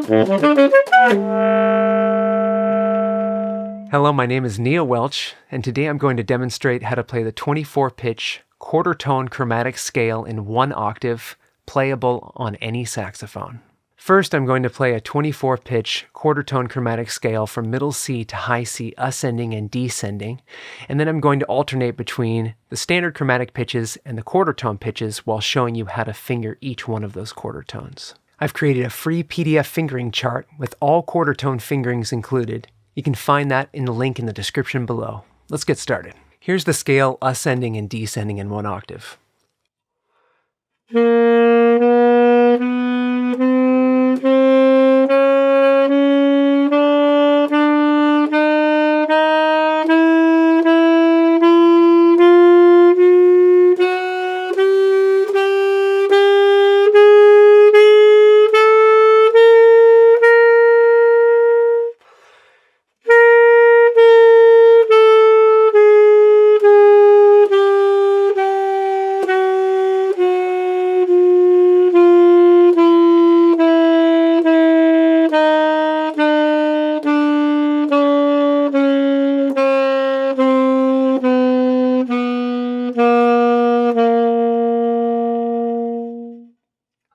Hello, my name is Neil Welch, and today I'm going to demonstrate how to play the 24-pitch quarter tone chromatic scale in 1 octave, playable on any saxophone. First, I'm going to play a 24-pitch quarter tone chromatic scale from middle C to high C, ascending and descending, and then I'm going to alternate between the standard chromatic pitches and the quarter tone pitches while showing you how to finger each one of those quarter tones. I've created a free PDF fingering chart with all quarter tone fingerings included. You can find that in the link in the description below. Let's get started. Here's the scale ascending and descending in 1 octave.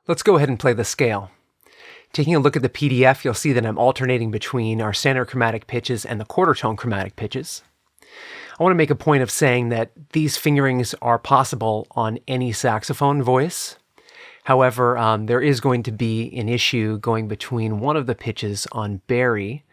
Let's go ahead and play the scale. Taking a look at the PDF, you'll see that I'm alternating between our standard chromatic pitches and the quarter tone chromatic pitches. I want to make a point of saying that these fingerings are possible on any saxophone voice. However, there is going to be an issue going between one of the pitches on bari,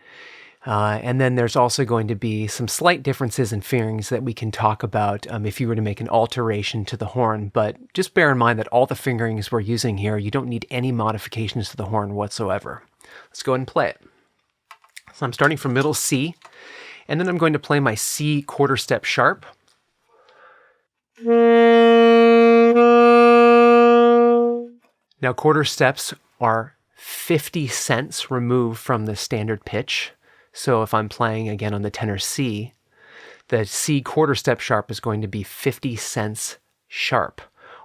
and then there's also going to be some slight differences in fingerings that we can talk about if you were to make an alteration to the horn. But just bear in mind that all the fingerings we're using here, you don't need any modifications to the horn whatsoever. Let's go ahead and play it. So I'm starting from middle C, and then I'm going to play my C quarter step sharp. Now quarter steps are 50 cents removed from the standard pitch. So if I'm playing again on the tenor C, the C quarter step sharp is going to be 50 cents sharp.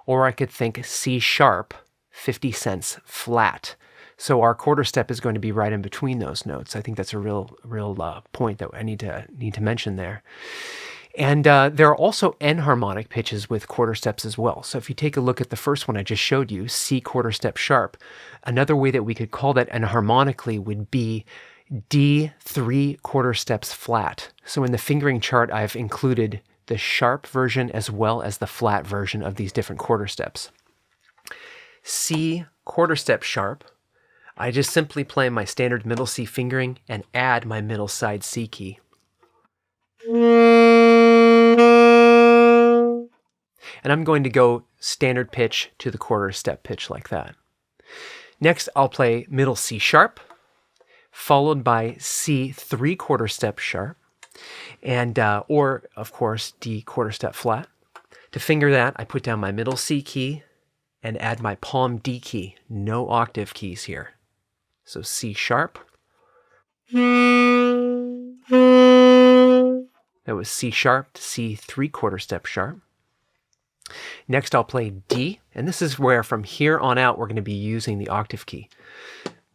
Or I could think C sharp, 50 cents flat. So our quarter step is going to be right in between those notes. I think that's a real point that I need to mention there. And there are also enharmonic pitches with quarter steps as well. So if you take a look at the first one I just showed you, C quarter step sharp, another way that we could call that enharmonically would be D 3 quarter steps flat. So in the fingering chart, I've included the sharp version as well as the flat version of these different quarter steps. C quarter step sharp, I just simply play my standard middle C fingering and add my middle side C key. And I'm going to go standard pitch to the quarter step pitch like that. Next, I'll play middle C sharp, followed by C 3 quarter step sharp, and or of course D quarter step flat. To finger that, I put down my middle C key and add my palm D key. No octave keys here. So C sharp. That was C sharp to C 3 quarter step sharp. Next I'll play D, and this is where from here on out we're going to be using the octave key.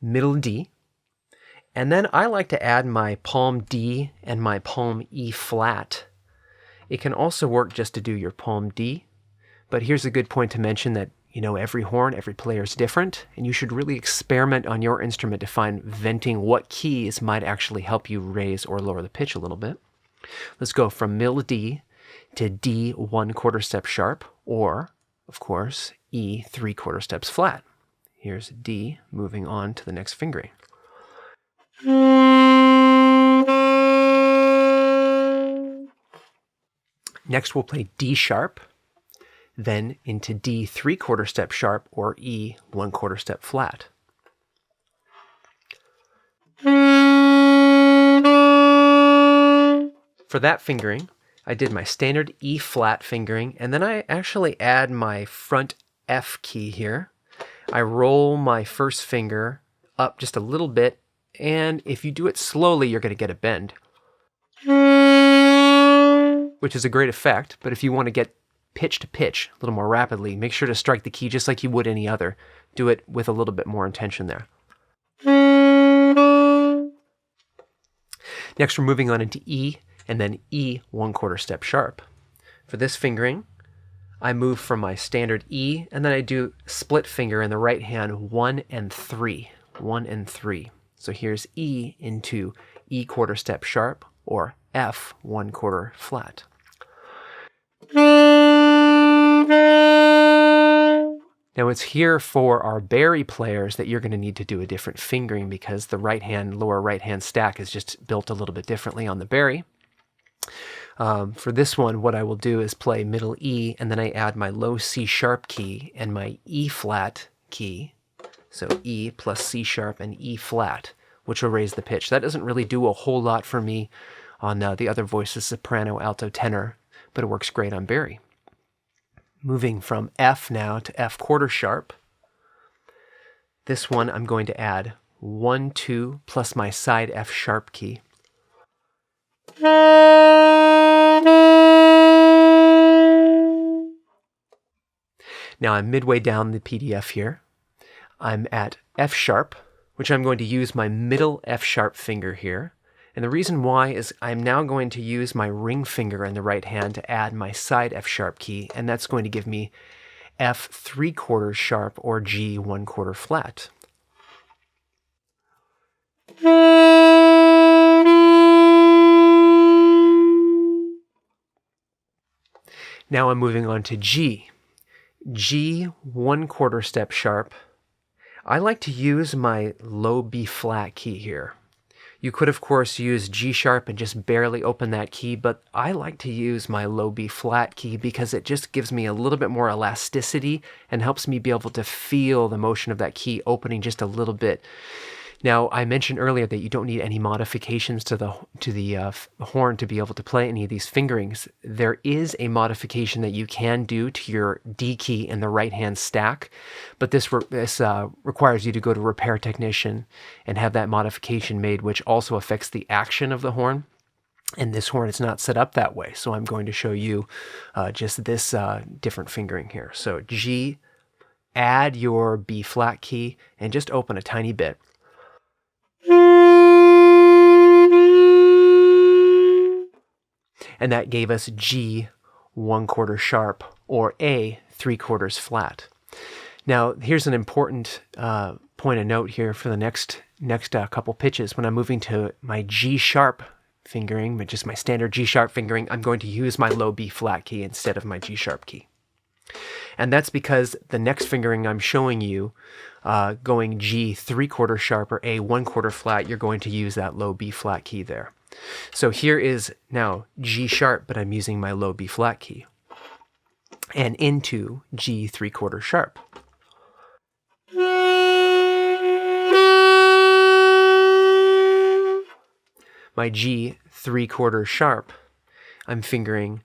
Middle D. And then I like to add my palm D and my palm E flat. It can also work just to do your palm D, but here's a good point to mention that, every horn, every player is different, and you should really experiment on your instrument to find venting what keys might actually help you raise or lower the pitch a little bit. Let's go from middle D to D 1 quarter step sharp, or, of course, E 3 quarter steps flat. Here's D moving on to the next fingering. Next we'll play D sharp, then into D 3 quarter step sharp, or E 1 quarter step flat. For that fingering, I did my standard E flat fingering, and then I actually add my front F key here. I roll my first finger up just a little bit, and if you do it slowly, you're going to get a bend, which is a great effect. But if you want to get pitch to pitch a little more rapidly, make sure to strike the key just like you would any other. Do it with a little bit more intention there. Next, we're moving on into E, and then E 1/4 step sharp. For this fingering, I move from my standard E, and then I do split finger in the right hand 1 and 3. 1 and 3. So here's E into E 1/4 step sharp, or F 1/4 flat. Now it's here for our bari players that you're going to need to do a different fingering because the lower right hand stack is just built a little bit differently on the bari. For this one, what I will do is play middle E, and then I add my low C sharp key and my E flat key. So E plus C sharp and E flat, which will raise the pitch. That doesn't really do a whole lot for me on the other voices, soprano, alto, tenor, but it works great on bari. Moving from F now to F 1/4 sharp. This one I'm going to add 1, 2 plus my side F sharp key. Now I'm midway down the PDF here. I'm at F sharp, which I'm going to use my middle F sharp finger here. And the reason why is I'm now going to use my ring finger in the right hand to add my side F sharp key, and that's going to give me F 3/4 sharp, or G 1/4 flat. Now I'm moving on to G. G 1/4 step sharp. I like to use my low B flat key here. You could, of course, use G sharp and just barely open that key, but I like to use my low B flat key because it just gives me a little bit more elasticity and helps me be able to feel the motion of that key opening just a little bit. Now, I mentioned earlier that you don't need any modifications to the horn to be able to play any of these fingerings. There is a modification that you can do to your D key in the right-hand stack, but this requires you to go to Repair Technician and have that modification made, which also affects the action of the horn. And this horn is not set up that way, so I'm going to show you just this different fingering here. So G, add your B flat key, and just open a tiny bit. And that gave us G 1/4 sharp, or A 3/4 flat. Now, here's an important point of note here for the next couple pitches. When I'm moving to my G sharp fingering, which is my standard G sharp fingering, I'm going to use my low B flat key instead of my G sharp key. And that's because the next fingering I'm showing you, going G 3/4 sharp or A 1/4 flat, you're going to use that low B flat key there. So here is now G sharp, but I'm using my low B flat key. And into G 3/4 sharp. My G 3/4 sharp, I'm fingering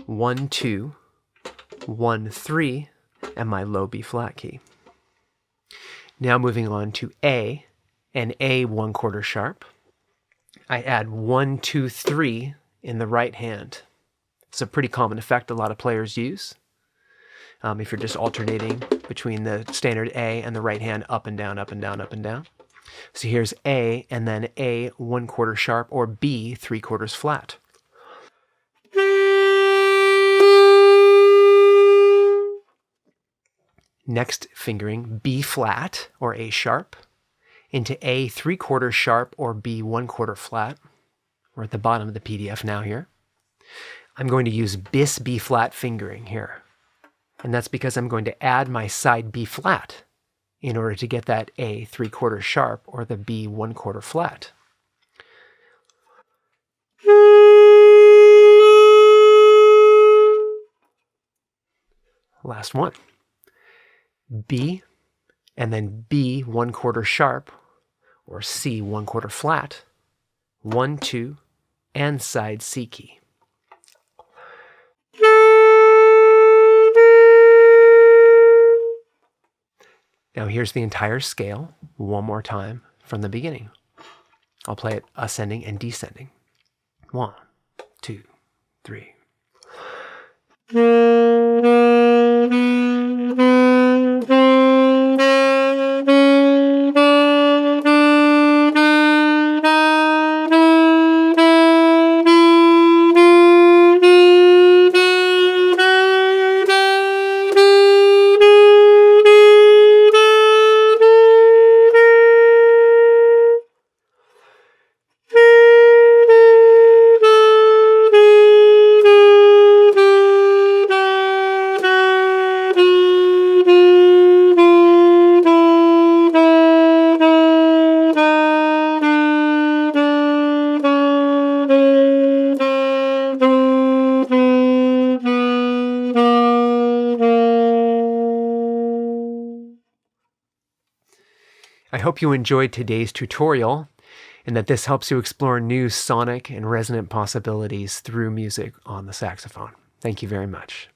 1, 2, 1, 3, and my low B flat key. Now moving on to A and A 1/4 sharp. I add 1, 2, 3 in the right hand. It's a pretty common effect a lot of players use. If you're just alternating between the standard A and the right hand, up and down, up and down, up and down. So here's A, and then A 1/4 sharp, or B 3/4 flat. Next fingering, B flat, or A sharp, into A 3/4 sharp, or B 1/4 flat. We're at the bottom of the PDF now here. I'm going to use bis B flat fingering here. And that's because I'm going to add my side B flat in order to get that A 3/4 sharp, or the B 1/4 flat. Last one. B, and then B 1/4 sharp, or C 1/4 flat, 1, 2, and side C key. Now here's the entire scale one more time from the beginning. I'll play it ascending and descending. 1, 2, 3. I hope you enjoyed today's tutorial and that this helps you explore new sonic and resonant possibilities through music on the saxophone. Thank you very much.